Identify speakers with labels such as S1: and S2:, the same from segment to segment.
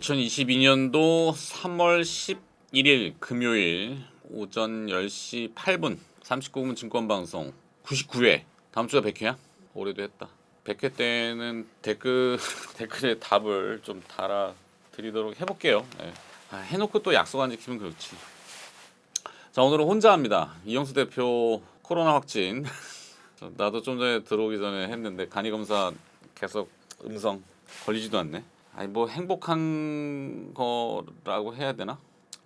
S1: (2022년도 3월 11일) 금요일 오전 10시 8분 39분 증권방송 99회. 다음 주가 100회야? 올해도 했다. 100회 때는 댓글에 답을 좀 달아드리도록 해볼게요. 네. 해놓고 또 약속 안 지키면 그렇지. 자, 오늘은 혼자 합니다. 이영수 대표 코로나 확진. 나도 좀 전에 들어오기 전에 했는데 간이검사 계속 음성, 걸리지도 않네. 아니 뭐 행복한 거라고 해야 되나?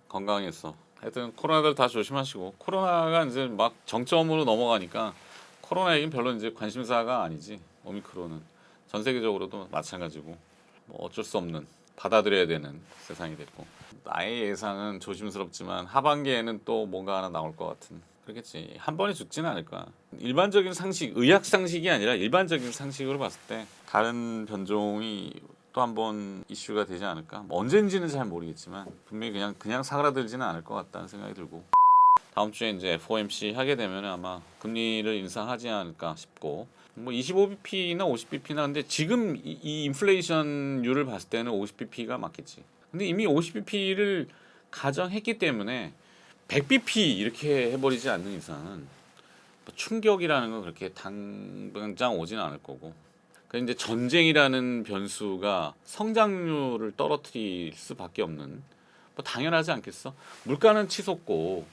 S1: 건강했어. 하여튼 코로나들 다 조심하시고, 코로나가 이제 막 정점으로 넘어가니까 코로나 얘기는 별로 이제 관심사가 아니지. 오미크론은 전 세계적으로도 마찬가지고 뭐 어쩔 수 없는, 받아들여야 되는 세상이 됐고, 나의 예상은 조심스럽지만 하반기에는 또 뭔가 하나 나올 것 같은, 그렇겠지. 한 번에 죽지는 않을 거야. 일반적인 상식, 의학 상식이 아니라 일반적인 상식으로 봤을 때 다른 변종이 또 한 번 이슈가 되지 않을까. 뭐 언젠지는 잘 모르겠지만 분명히 그냥 사그라들지는 않을 것 같다는 생각이 들고, 다음 주에 이제 FOMC 하게 되면 아마 금리를 인상하지 않을까 싶고, 뭐 25bp나 50bp나, 근데 지금 이 인플레이션율을 봤을 때는 50bp가 맞겠지. 근데 이미 50bp를 가정했기 때문에 100bp 이렇게 해버리지 않는 이상은 뭐 충격이라는 건 그렇게 당장 오지는 않을 거고. 그러니까 이제 전쟁이라는 변수가 성장률을 떨어뜨릴 수밖에 없는, 뭐 당연하지 않겠어? 물가는 치솟고,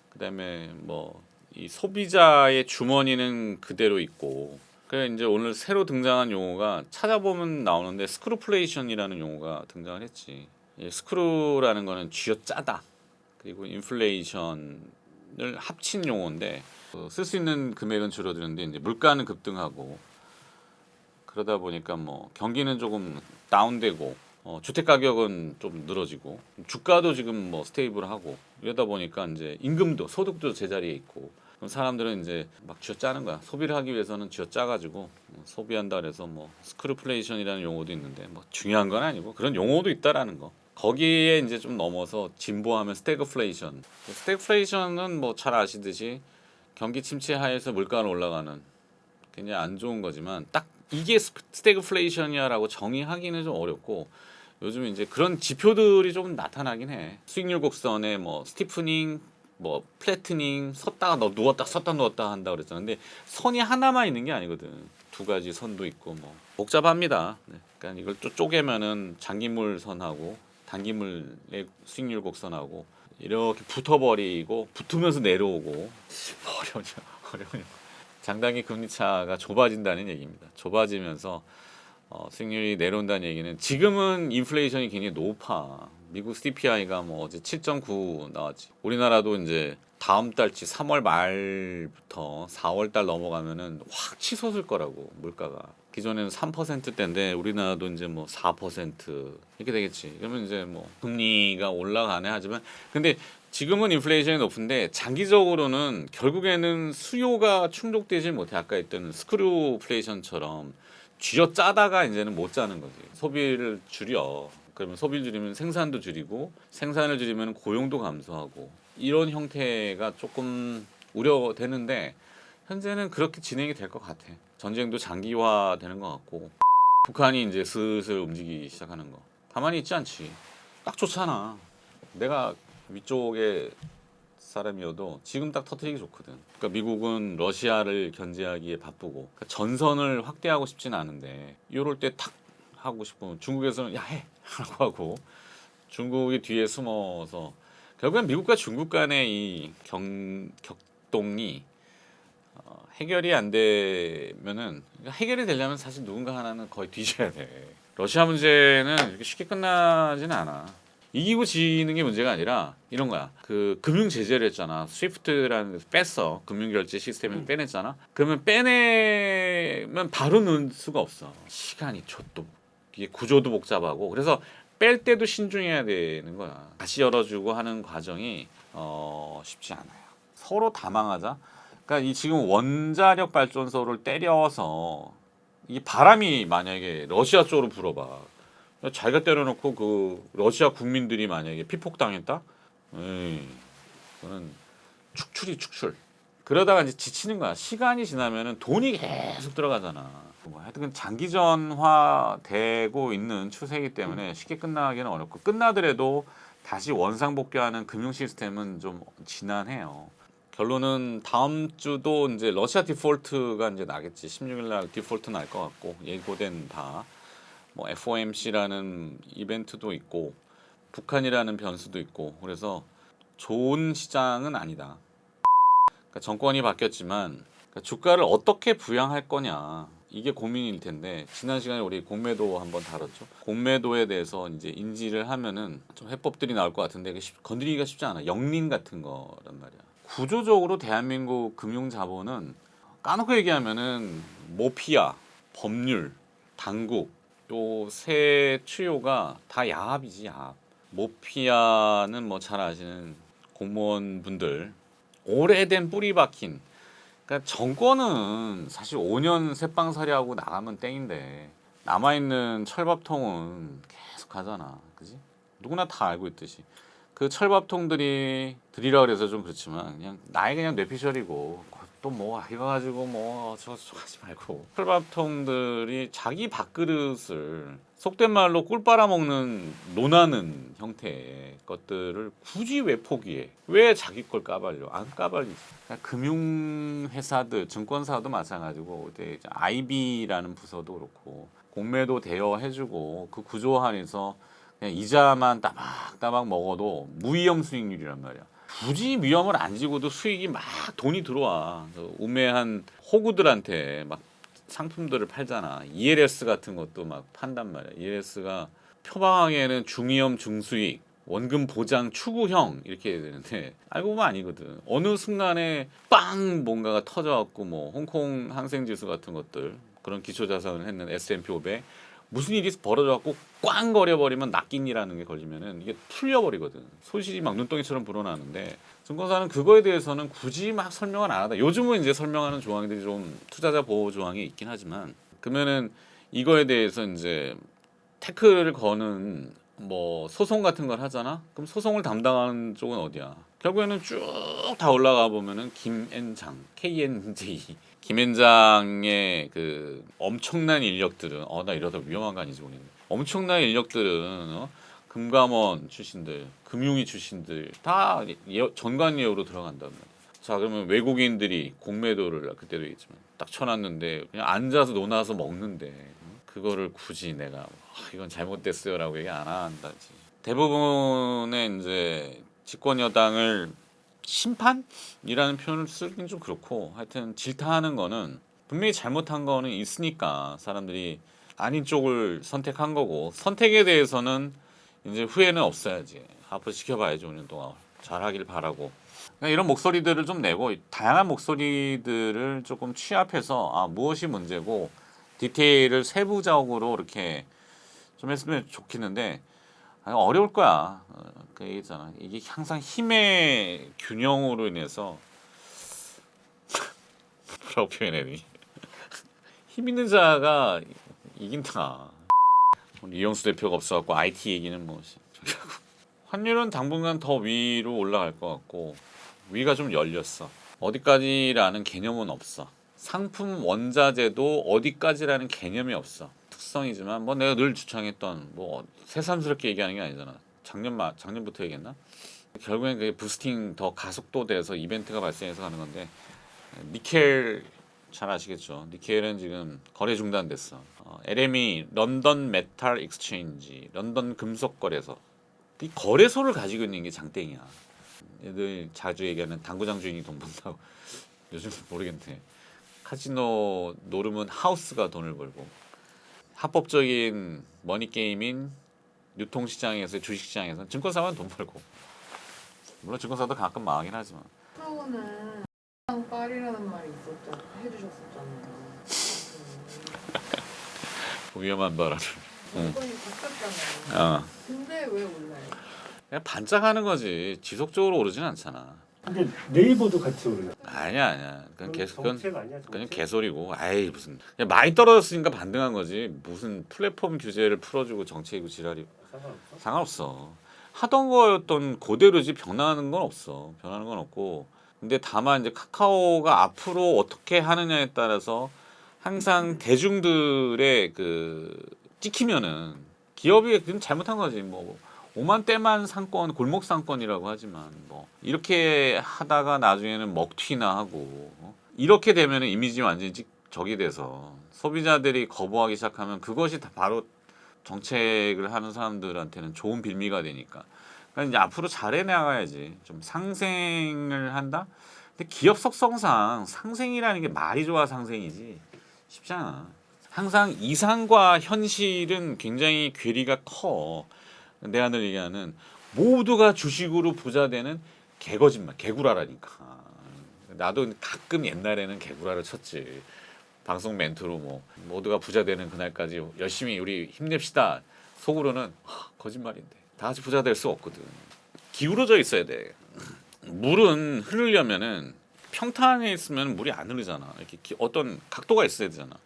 S1: 그다음에 뭐 이 소비자의 주머니는 그대로 있고. 그래 이제 오늘 새로 등장한 용어가 찾아보면 나오는데 스크루플레이션이라는 용어가 등장을 했지. 스크루라는 거는 쥐어짜다, 그리고 인플레이션을 합친 용어인데 쓸 수 있는 금액은 줄어드는데 이제 물가는 급등하고, 그러다 보니까 뭐 경기는 조금 다운되고, 주택 가격은 좀 늘어지고, 주가도 지금 뭐 스테이블하고, 이러다 보니까 이제 임금도, 소득도 제자리에 있고, 그럼 사람들은 이제 막 쥐어짜는 거야. 소비를 하기 위해서는 쥐어짜가지고 소비한다 그래서 뭐 스크루플레이션이라는 용어도 있는데, 뭐 중요한 건 아니고 그런 용어도 있다라는 거. 거기에 이제 좀 넘어서 진보하면 스태그플레이션. 스태그플레이션은 뭐 잘 아시듯이 경기 침체 하에서 물가는 올라가는, 굉장히 안 좋은 거지만, 딱 이게 스태그플레이션이야라고 정의하기는 좀 어렵고, 요즘 이제 그런 지표들이 조금 나타나긴 해. 수익률 곡선에 뭐 스티프닝, 뭐 플래트닝, 섰다가 누웠다 섰다 누웠다 한다 그랬잖아. 근데 선이 하나만 있는 게 아니거든. 두 가지 선도 있고 뭐 복잡합니다. 네. 그러니까 이걸 또 쪼개면은 장기물 선하고 단기물의 수익률 곡선하고 이렇게 붙어버리고, 붙으면서 내려오고. 어려워요. 장단기 금리 차가 좁아진다는 얘기입니다. 좁아지면서 수익률이 내려온다는 얘기는, 지금은 인플레이션이 굉장히 높아. 미국 CPI가 뭐 어제 7.9 나왔지. 우리나라도 이제 다음 달치 3월 말부터 4월 달 넘어가면은 확 치솟을 거라고, 물가가. 기존에는 3%대인데 우리나라도 이제 뭐 4% 이렇게 되겠지. 그러면 이제 뭐 금리가 올라가네 하지만, 근데 지금은 인플레이션이 높은데 장기적으로는 결국에는 수요가 충족되지 못해. 아까 했던 스크루플레이션처럼 쥐어짜다가 이제는 못 짜는 거지. 소비를 줄여. 그러면 소비를 줄이면 생산도 줄이고, 생산을 줄이면 고용도 감소하고, 이런 형태가 조금 우려되는데 현재는 그렇게 진행이 될 것 같아. 전쟁도 장기화되는 것 같고, 북한이 이제 슬슬 움직이기 시작하는 거 가만히 있지 않지. 딱 좋잖아. 내가 위쪽의 사람이어도 지금 딱 터뜨리기 좋거든. 그러니까 미국은 러시아를 견제하기에 바쁘고, 그러니까 전선을 확대하고 싶지는 않은데, 이럴 때 탁 하고 싶으면 중국에서는 야 해! 라고 하고, 중국이 뒤에 숨어서 결국엔 미국과 중국 간의 이 격동이 해결이 안 되면은, 해결이 되려면 사실 누군가 하나는 거의 뒤져야 돼. 러시아 문제는 이렇게 쉽게 끝나지는 않아. 이기고 지는 게 문제가 아니라 이런 거야. 그 금융 제재를 했잖아. 스위프트라는 뺐어. 금융 결제 시스템을 빼냈잖아. 그러면 빼내면 바로 넣을 수가 없어. 시간이 좆도, 이게 구조도 복잡하고, 그래서 뺄 때도 신중해야 되는 거야. 다시 열어주고 하는 과정이 쉽지 않아요. 서로 다 망하자. 그러니까 이 지금 원자력 발전소를 때려서 이 바람이 만약에 러시아 쪽으로 불어봐. 자기가 때려놓고 그 러시아 국민들이 만약에 피폭당했다? 에이, 그거는 축출. 그러다가 이제 지치는 거야. 시간이 지나면은 돈이 계속 들어가잖아. 뭐 하여튼 장기전화 되고 있는 추세이기 때문에 쉽게 끝나기는 어렵고 끝나더라도 다시 원상복귀하는 금융 시스템은 좀 지난해요. 결론은 다음 주도 이제 러시아 디폴트가 이제 나겠지. 16일 날 디폴트 날 것 같고 예고된 다 뭐 FOMC라는 이벤트도 있고 북한이라는 변수도 있고 그래서 좋은 시장은 아니다. 그러니까 정권이 바뀌었지만 그러니까 주가를 어떻게 부양할 거냐 이게 고민일 텐데 지난 시간에 우리 공매도 한번 다뤘죠. 공매도에 대해서 이제 인지를 하면은 좀 해법들이 나올 것 같은데 건드리기가 쉽지 않아. 영린 같은 거란 말이야. 구조적으로 대한민국 금융자본은 까놓고 얘기하면은 모피아, 법률, 당국 요 세 추요가 다 야합이지 야합. 모피아는 뭐 잘 아시는 공무원분들 오래된 뿌리 박힌 그러니까 정권은 사실 5년 새빵살이하고 나가면 땡인데 남아있는 철밥통은 계속 하잖아 그지? 누구나 다 알고 있듯이 그 철밥통들이 들이라 그래서 좀 그렇지만 그냥 나의 그냥 뇌피셜이고 또 뭐 이거 가지고 뭐 저거 하지 말고 철밥통들이 자기 밥그릇을 속된 말로 꿀 빨아먹는 논하는 형태의 것들을 굳이 왜 포기해? 왜 자기 걸 까발려? 안 까발리지. 그러니까 금융회사들, 증권사도 마찬가지고 IB라는 부서도 그렇고 공매도 대여해주고 그 구조 안에서 그냥 이자만 따박따박 먹어도 무위험 수익률이란 말이야. 굳이 위험을 안 지고도 수익이 막 돈이 들어와. 우매한 호구들한테 막 상품들을 팔잖아. ELS 같은 것도 막 판단 말이야. ELS가 표방하기에는 중위험 중수익, 원금 보장 추구형 이렇게 해야 되는데 알고 보면 아니거든. 어느 순간에 빵 뭔가가 터져갖고 뭐 홍콩 항생지수 같은 것들 그런 기초자산을 했는 S&P 500 무슨 일이 벌어져갖고 꽝 거려버리면 낚인이라는 게 걸리면은 이게 풀려버리거든. 소실이 막 눈덩이처럼 불어나는데 증권사는 그거에 대해서는 굳이 막 설명을 안 하다. 요즘은 이제 설명하는 조항들이 좀 투자자 보호 조항이 있긴 하지만 그러면은 이거에 대해서 이제 태클을 거는 뭐 소송 같은 걸 하잖아. 그럼 소송을 담당하는 쪽은 어디야? 결국에는 쭉 다 올라가 보면은 김앤장, KNJ, 김앤장의 그 엄청난 인력들은 나 이러다 위험한 거 아니지 우리는. 엄청난 인력들은 금감원 출신들, 금융위 출신들 다 전관 예우로 들어간단 말이야. 자 그러면 외국인들이 공매도를 그때도 얘기했지만 딱 쳐놨는데 그냥 앉아서 논아서 먹는데 그거를 굳이 내가 이건 잘못됐어요라고 얘기 안 한다지. 대부분의 이제 집권 여당을 심판이라는 표현을 쓰긴 좀 그렇고 하여튼 질타하는 거는 분명히 잘못한 거는 있으니까 사람들이 아닌 쪽을 선택한 거고 선택에 대해서는 이제 후회는 없어야지. 앞으로 지켜봐야죠. 5년 동안 잘하길 바라고. 그러니까 이런 목소리들을 좀 내고 다양한 목소리들을 조금 취합해서 무엇이 문제고 디테일을 세부적으로 이렇게 좀 했으면 좋겠는데 어려울 거야. 그 얘기잖아. 이게 항상 힘의 균형으로 인해서 뭐라고 표현해야 되니? 힘 있는 자가 이긴다. 이영수 대표가 없어갖고 IT 얘기는 뭐 환율은 당분간 더 위로 올라갈 것 같고 위가 좀 열렸어. 어디까지라는 개념은 없어. 상품 원자재도 어디까지라는 개념이 없어. 특성이지만 뭐 내가 늘 주창했던 뭐 새삼스럽게 얘기하는 게 아니잖아. 작년부터 얘기했나? 결국엔 그게 부스팅 더 가속도돼서 이벤트가 발생해서 가는 건데 니켈 잘 아시겠죠? 니켈은 지금 거래 중단됐어. LME 런던 메탈 익스체인지 런던 금속 거래소 이 거래소를 가지고 있는 게 장땡이야. 얘들 자주 얘기하는 당구장 주인이 돈 번다고 요즘 모르겠네. 카지노 노름은 하우스가 돈을 벌고 합법적인 머니 게임인 유통시장에서 주식시장에서 증권사만 돈 벌고 물론 증권사도 가끔 망하긴 하지만
S2: 프로는 빨이라는 말이 해주셨었잖아요.
S1: 위험한 바람을
S2: 물건이 바뀌었잖아요. 근데 왜 올라요?
S1: 그냥 반짝하는 거지 지속적으로 오르진 않잖아.
S3: 근데 네이버도 같이 오르냐?
S1: 아니야 그건
S3: 정책 아니야?
S1: 그냥 개소리고 아이 무슨 그냥 많이 떨어졌으니까 반등한 거지 무슨 플랫폼 규제를 풀어주고 정책이고 지랄이
S3: 상관없어?
S1: 상관없어. 하던 거였던 그대로지 변하는 건 없어. 변하는 건 없고. 근데 다만 이제 카카오가 앞으로 어떻게 하느냐에 따라서 항상 대중들의 그 찍히면은 기업이 그건 잘못한 거지. 뭐 5만 대만 상권, 골목 상권이라고 하지만 뭐 이렇게 하다가 나중에는 먹튀나 하고 이렇게 되면은 이미지 완전히 적이 돼서 소비자들이 거부하기 시작하면 그것이 다 바로 정책을 하는 사람들한테는 좋은 빌미가 되니까. 그러니까 이제 앞으로 잘해 나가야지. 좀 상생을 한다. 근데 기업 속성상 상생이라는 게 말이 좋아 상생이지 쉽지 않아. 항상 이상과 현실은 굉장히 괴리가 커. 내가 늘 얘기하는 모두가 주식으로 부자 되는 개거짓말, 개구라라니까. 나도 가끔 옛날에는 개구라를 쳤지. 방송 멘트로 뭐 모두가 부자 되는 그날까지 열심히 우리 힘냅시다. 속으로는 거짓말인데 다 같이 부자 될 수 없거든. 기울어져 있어야 돼. 물은 흐르려면은 평탄에 있으면 물이 안 흐르잖아. 이렇게 어떤 각도가 있어야 되잖아.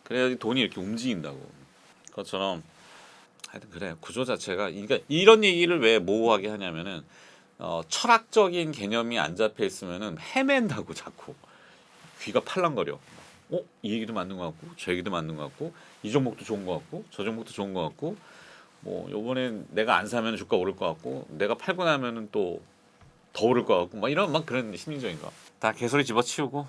S1: 그래야지 돈이 이렇게 움직인다고. 그것처럼 하여튼 그래 구조 자체가 그러니까 이런 얘기를 왜 모호하게 하냐면은 철학적인 개념이 안 잡혀 있으면은 헤맨다고 자꾸 귀가 팔랑거려. 이 얘기도 맞는 것 같고 저 얘기도 맞는 것 같고 이 종목도 좋은 것 같고 저 종목도 좋은 것 같고 뭐 요번엔 내가 안 사면 주가 오를 것 같고 내가 팔고 나면은 또 더 오를 것 같고 막 이런 막 그런 심리적인 거 다 개소리 집어치우고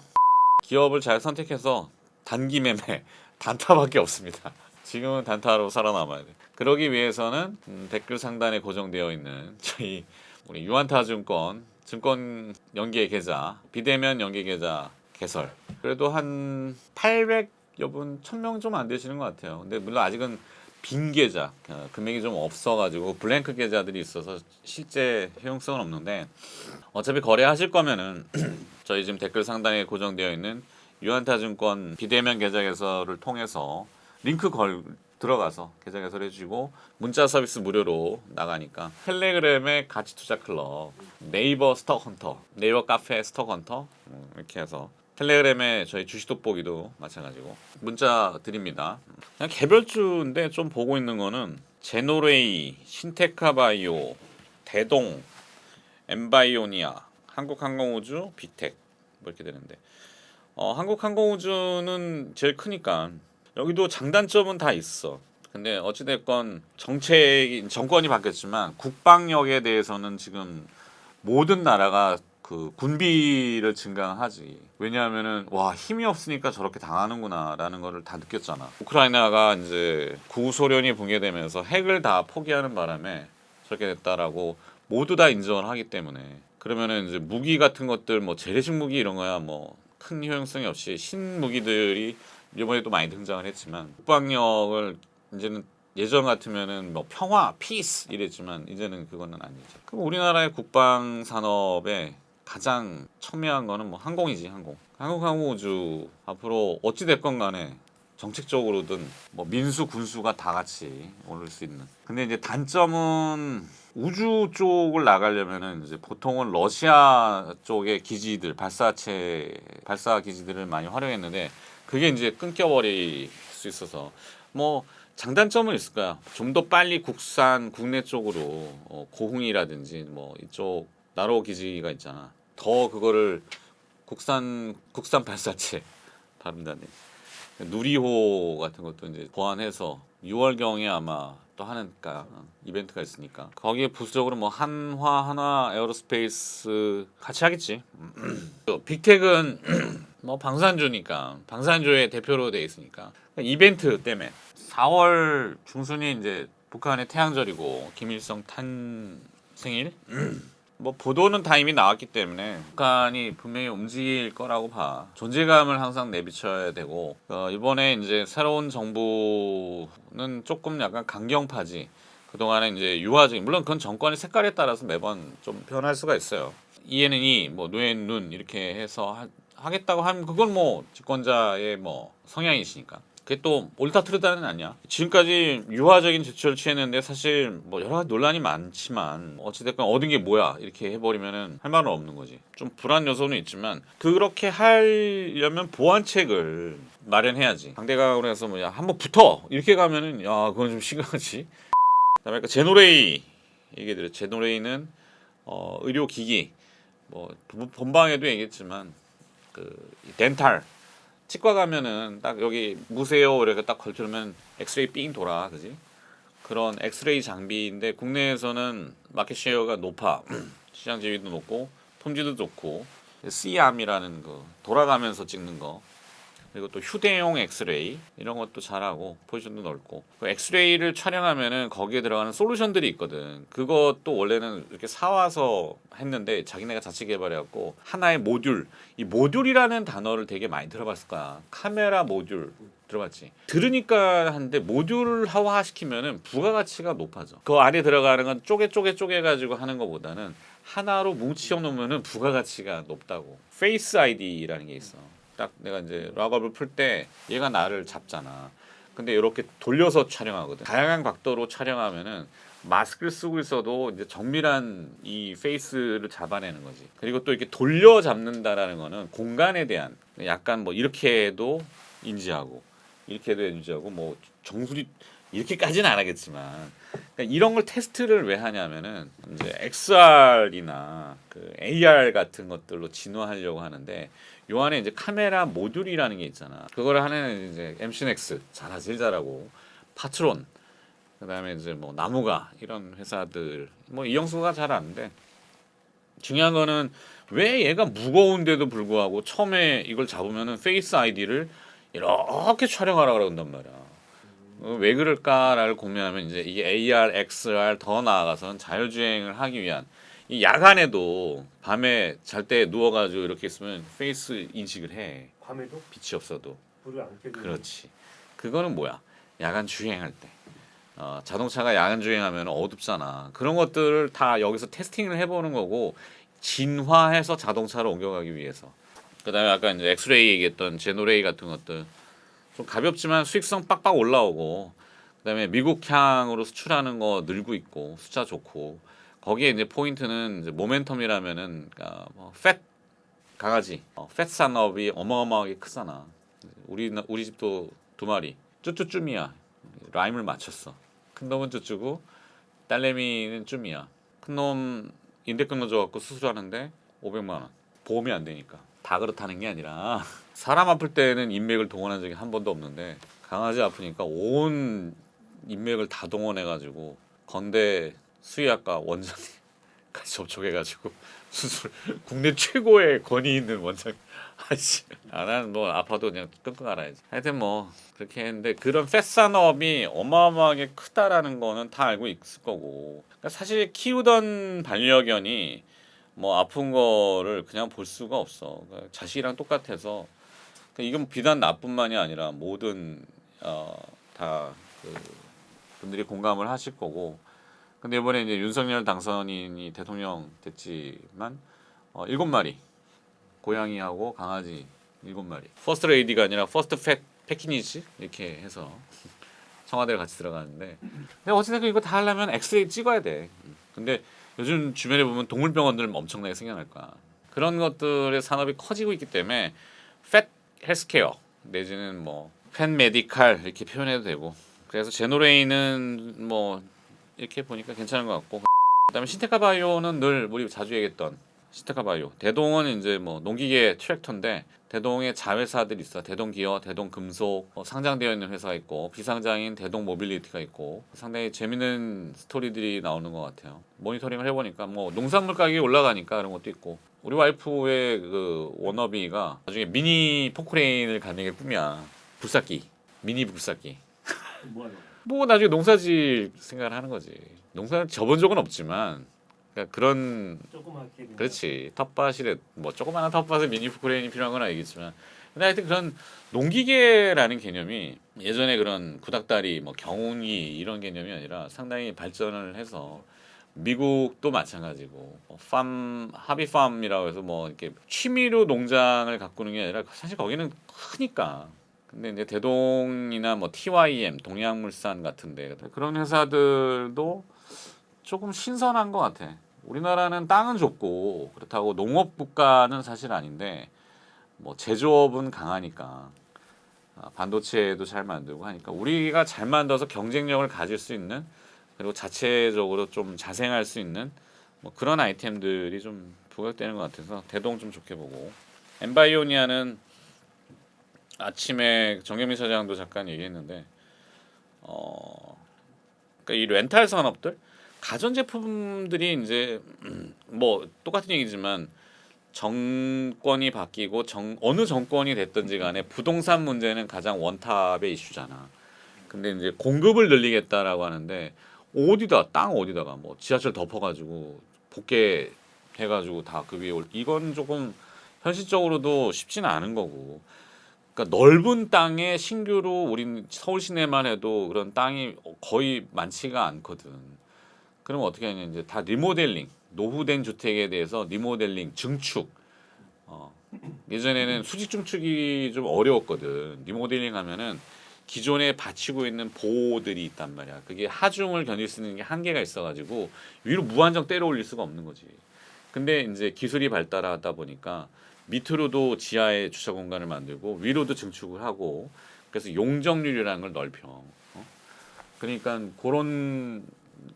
S1: 기업을 잘 선택해서 단기 매매 단타밖에 없습니다. 지금은 단타로 살아남아야 돼. 그러기 위해서는 댓글 상단에 고정되어 있는 저희 우리 유한타증권 증권 연계 계좌 비대면 연계 계좌 개설 그래도 한 800여 분 1000명 좀 안 되시는 것 같아요. 근데 물론 아직은 빈 계좌 금액이 좀 없어가지고 블랭크 계좌들이 있어서 실제 효용성은 없는데 어차피 거래하실 거면은 저희 지금 댓글 상단에 고정되어 있는 유한타증권 비대면 계좌 개설을 통해서 링크 들어가서 계좌 개설해 주시고 문자 서비스 무료로 나가니까 텔레그램의 가치투자 클럽 네이버 스톡헌터 네이버 카페 스톡헌터 이렇게 해서 텔레그램에 저희 주식 돋보기도 마찬가지고 문자 드립니다. 그냥 개별주인데 좀 보고 있는 거는 제노레이, 신테카바이오, 대동, 엠바이오니아, 한국항공우주, 빅텍 뭐 이렇게 되는데 한국항공우주는 제일 크니까 여기도 장단점은 다 있어. 근데 어찌됐건 정권이 바뀌었지만 국방력에 대해서는 지금 모든 나라가 그 군비를 증강하지. 왜냐하면은 와 힘이 없으니까 저렇게 당하는구나라는 거를 다 느꼈잖아. 우크라이나가 이제 구소련이 붕괴되면서 핵을 다 포기하는 바람에 저렇게 됐다라고 모두 다 인정을 하기 때문에 그러면은 이제 무기 같은 것들 뭐 재래식 무기 이런 거야 뭐 큰 효용성이 없이 신무기들이 이번에도 많이 등장을 했지만 국방력을 이제는 예전 같으면은 뭐 평화, 피스 이랬지만 이제는 그거는 아니죠. 그럼 우리나라의 국방 산업에 가장 첨예한 거는 뭐 항공이지 항공. 한국항공우주 앞으로 어찌 됐건 간에 정책적으로든 뭐 민수 군수가 다 같이 오를 수 있는. 근데 이제 단점은 우주 쪽을 나가려면은 이제 보통은 러시아 쪽의 기지들 발사 기지들을 많이 활용했는데 그게 이제 끊겨버릴 수 있어서 뭐 장단점은 있을 거야. 좀 더 빨리 국내 쪽으로 고흥이라든지 뭐 이쪽 나로 기지가 있잖아. 더 그거를 국산 발사체 발음다네. 누리호 같은 것도 이제 보완해서 6월경에 아마 또 하니까 이벤트가 있으니까 거기에 부수적으로 뭐 한화 에어로스페이스 같이 하겠지. 빅텍은 뭐 방산주니까 방산주의 대표로 돼 있으니까 이벤트 때문에 4월 중순이 이제 북한의 태양절이고 김일성 탄생일 뭐 보도는 다 이미 나왔기 때문에 북한이 분명히 움직일 거라고 봐. 존재감을 항상 내비쳐야 되고 이번에 이제 새로운 정부는 조금 약간 강경파지. 그동안에 이제 유화적인 물론 그건 정권의 색깔에 따라서 매번 좀 변할 수가 있어요. 이에는 이, 뭐 노에는 눈 이렇게 해서 하겠다고 하면 그건 뭐 집권자의 뭐 성향이시니까. 그게 또 옳다 틀리다는 아니야. 지금까지 유화적인 제스처를 취했는데 사실 뭐 여러 가지 논란이 많지만 어찌됐건 얻은 게 뭐야 이렇게 해버리면은 할 말은 없는 거지. 좀 불안 요소는 있지만 그렇게 하려면 보완책을 마련해야지. 상대강으로 해서 뭐야 한번 붙어 이렇게 가면은 야 그건 좀 심각하지. 그다음에 제노레이 얘기드려. 제노레이는 의료기기 뭐 본방에도 얘기했지만 이 덴탈 치과 가면은 딱 여기 무세요 이렇게 딱 걸쳐놓으면 엑스레이 삥 돌아, 그지? 그런 엑스레이 장비인데 국내에서는 마켓 쉐어가 높아. 시장 지위도 높고 품질도 좋고 C암이라는 거 돌아가면서 찍는 거 그리고 또 휴대용 엑스레이 이런 것도 잘하고 포지션도 넓고 그 엑스레이를 촬영하면은 거기에 들어가는 솔루션들이 있거든. 그것도 원래는 이렇게 사와서 했는데 자기네가 자체 개발해갖고 하나의 모듈 이 모듈이라는 단어를 되게 많이 들어봤을 거야. 카메라 모듈 들어봤지. 들으니까 한데 모듈화 시키면은 부가가치가 높아져. 그 안에 들어가는 건 쪼개 가지고 하는 것보다는 하나로 뭉치어 놓으면은 부가가치가 높다고. 페이스 아이디라는 게 있어. 딱 내가 이제 락업을 풀 때 얘가 나를 잡잖아. 근데 이렇게 돌려서 촬영하거든. 다양한 각도로 촬영하면은 마스크를 쓰고 있어도 이제 정밀한 이 페이스를 잡아내는 거지. 그리고 또 이렇게 돌려 잡는다라는 거는 공간에 대한 약간 뭐 이렇게 해도 인지하고 이렇게 해도 인지하고 뭐 정수리 이렇게까지는 안 하겠지만 그러니까 이런 걸 테스트를 왜 하냐면은 이제 XR이나 그 AR 같은 것들로 진화하려고 하는데 요 안에 이제 카메라 모듈이라는 게 있잖아. 그거를 하는 이제 MC넥스 잘하지 잘하고 파트론 그다음에 이제 뭐 나무가 이런 회사들 뭐 이영수가 잘 아는데 중요한 거는 왜 얘가 무거운데도 불구하고 처음에 이걸 잡으면은 페이스 아이디를 이렇게 촬영하라 그런단 말이야. 왜 그럴까를 고민하면 이제 이게 AR, XR 더 나아가서는 자율주행을 하기 위한 이 야간에도 밤에 잘 때 누워가지고 이렇게 있으면 페이스 인식을 해.
S3: 밤에도
S1: 빛이 없어도.
S3: 불을 안 켜도
S1: 그렇지. 그거는 뭐야? 야간 주행할 때. 자동차가 야간 주행하면 어둡잖아. 그런 것들을 다 여기서 테스팅을 해보는 거고 진화해서 자동차로 옮겨가기 위해서. 그다음에 아까 이제 엑스레이 얘기했던 제노레이 같은 것들 좀 가볍지만 수익성 빡빡 올라오고 그다음에 미국향으로 수출하는 거 늘고 있고 숫자 좋고 거기에 이제 포인트는 이제 모멘텀이라면은 팻 강아지 팻 산업이 어마어마하게 크잖아. 우리 집도 2마리 쭈쭈쭈미야. 라임을 맞췄어. 큰 놈은 쭈쭈고 딸내미는 쭈미야. 큰 놈 인대 끊어져갖고 수술하는데 500만 원. 보험이 안 되니까. 다 그렇다는 게 아니라 사람 아플 때는 인맥을 동원한 적이 한 번도 없는데 강아지 아프니까 온 인맥을 다 동원해가지고 건대 수의학과 원장님까지 접촉해가지고 수술 국내 최고의 권위 있는 원장 아씨 나는 뭐 아파도 그냥 끙끙 앓아야지. 하여튼 뭐 그렇게 했는데 그런 팻 산업이 어마어마하게 크다라는 거는 다 알고 있을 거고 그러니까 사실 키우던 반려견이 뭐 아픈 거를 그냥 볼 수가 없어. 그러니까 자식이랑 똑같아서 그러니까 이건 비단 나뿐만이 아니라 모든 다 그 분들이 공감을 하실 거고. 근데 이번에 이제 윤석열 당선인이 대통령 됐지만 7마리 고양이하고 강아지 7마리. 퍼스트 레이디가 아니라 퍼스트 팻 패키니지 이렇게 해서 청와대를 같이 들어가는데 근데 어찌됐든 이거 다 하려면 엑스레이 찍어야 돼. 근데 요즘 주변에 보면 동물병원들 엄청나게 생겨날 거야. 그런 것들의 산업이 커지고 있기 때문에 팻 헬스케어 내지는 뭐 팻 메디칼 이렇게 표현해도 되고 그래서 제노레이는 뭐 이렇게 보니까 괜찮은 것 같고 그다음에 신테카 바이오는 늘 우리 자주 얘기했던 신테카 바이오 대동은 이제 뭐 농기계 트랙터인데 대동의 자회사들이 있어. 대동기어, 대동금속 상장되어 있는 회사가 있고 비상장인 대동모빌리티가 있고 상당히 재밌는 스토리들이 나오는 것 같아요. 모니터링을 해보니까 뭐 농산물 가격이 올라가니까 그런 것도 있고 우리 와이프의 그 워너비가 나중에 미니 포크레인을 갖는 게 꿈이야. 불삭기 미니 불삭기
S3: 뭐하는
S1: 뭐 나중에 농사질 생각을 하는 거지. 농사를 접은 적은 없지만 그러니까 그런
S3: 조그맣게
S1: 그렇지 텃밭이래 뭐 조그마한 텃밭에 미니 포크레인이 필요한 건 알겠지만 근데 하여튼 그런 농기계라는 개념이 예전에 그런 구닥다리 뭐 경운기 이런 개념이 아니라 상당히 발전을 해서 미국도 마찬가지고 하비팜이라고 해서 뭐 이렇게 취미로 농장을 가꾸는 게 아니라 사실 거기는 크니까 근데 이제 대동이나 뭐 TYM 동양물산 같은데 그런 회사들도 조금 신선한 것 같아. 우리나라는 땅은 좁고 그렇다고 농업 국가는 사실 아닌데 뭐 제조업은 강하니까 반도체도 잘 만들고 하니까 우리가 잘 만들어서 경쟁력을 가질 수 있는 그리고 자체적으로 좀 자생할 수 있는 뭐 그런 아이템들이 좀 부각되는 것 같아서 대동 좀 좋게 보고 엠바이오니아는 아침에 정경민 사장도 잠깐 얘기했는데 그러니까 이 렌탈 산업들 가전 제품들이 이제 뭐 똑같은 얘기지만 정권이 바뀌고 어느 정권이 됐든지 간에 부동산 문제는 가장 원탑의 이슈잖아. 근데 이제 공급을 늘리겠다라고 하는데 땅 어디다가 뭐 지하철 덮어가지고 복개 해가지고 다 그 위에 이건 조금 현실적으로도 쉽지는 않은 거고. 그러니까 넓은 땅에 신규로 우린 서울 시내만 해도 그런 땅이 거의 많지가 않거든. 그러면 어떻게 하냐 이제 다 리모델링 노후된 주택에 대해서 리모델링 증축. 예전에는 수직 증축이 좀 어려웠거든. 리모델링 하면은 기존에 받치고 있는 보호들이 있단 말이야. 그게 하중을 견딜 수 있는 게 한계가 있어가지고 위로 무한정 때려 올릴 수가 없는 거지. 근데 이제 기술이 발달하다 보니까 밑으로도 지하에 주차 공간을 만들고 위로도 증축을 하고 그래서 용적률이라는 걸 넓혀. 그러니까 그런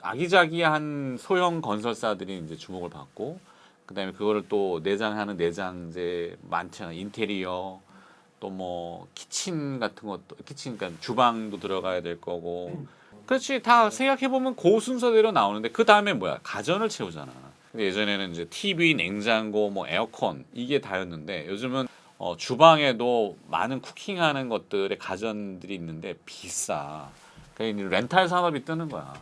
S1: 아기자기한 소형 건설사들이 이제 주목을 받고 그다음에 그거를 또 내장하는 내장재 많잖아. 인테리어 또 뭐 키친 같은 것도 키친 그러니까 주방도 들어가야 될 거고. 그렇지 다 생각해 보면 그 순서대로 나오는데 그 다음에 뭐야 가전을 채우잖아. 근데 예전에는 이제 TV, 냉장고, 뭐 에어컨 이게 다였는데 요즘은 주방에도 많은 쿠킹하는 것들의 가전들이 있는데 비싸. 그러니까 렌탈 산업이 뜨는 거야.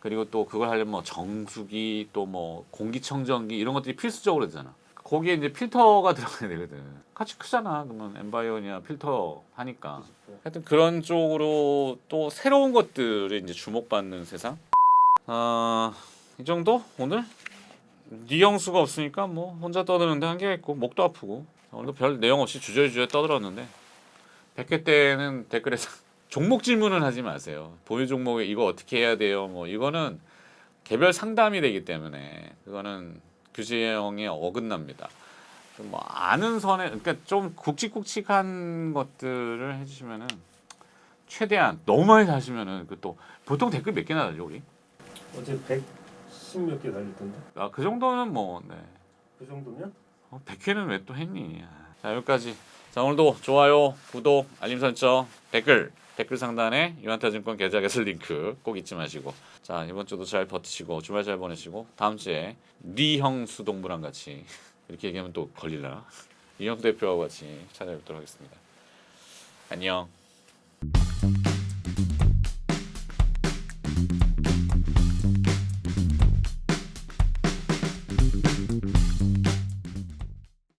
S1: 그리고 또 그걸 하려면 뭐 정수기 또 뭐 공기청정기 이런 것들이 필수적으로 되잖아. 거기에 이제 필터가 들어가야 되거든. 같이 크잖아. 그러면 엠바이오니아 필터 하니까. 하여튼 그런 쪽으로 또 새로운 것들이 이제 주목받는 세상. 이 정도 오늘 니영수가 없으니까 뭐 혼자 떠드는데 한계가 있고 목도 아프고 오늘도 별 내용 없이 주저주저 떠들었는데 100회 때는 댓글에서 종목 질문은 하지 마세요. 보유 종목에 이거 어떻게 해야 돼요? 뭐 이거는 개별 상담이 되기 때문에 그거는 규제형에 어긋납니다. 뭐 아는 선에 그러니까 좀 굵직굵직한 것들을 해주시면은 최대한 너무 많이 다시면은 그 또 보통 댓글 몇 개나 달죠 우리?
S3: 어제 110몇 개 달렸던데.
S1: 그 정도는 뭐 네.
S3: 그 정도면?
S1: 100회는 왜 또 했니? 자 여기까지. 자 오늘도 좋아요, 구독, 알림 설정, 댓글 상단에 유한타증권 계좌 개설 링크 꼭 잊지 마시고 자 이번 주도 잘 버티시고 주말 잘 보내시고 다음 주에 니형수 동무랑 같이 이렇게 얘기하면 또 걸리려나? 이형 대표하고 같이 찾아뵙도록 하겠습니다. 안녕.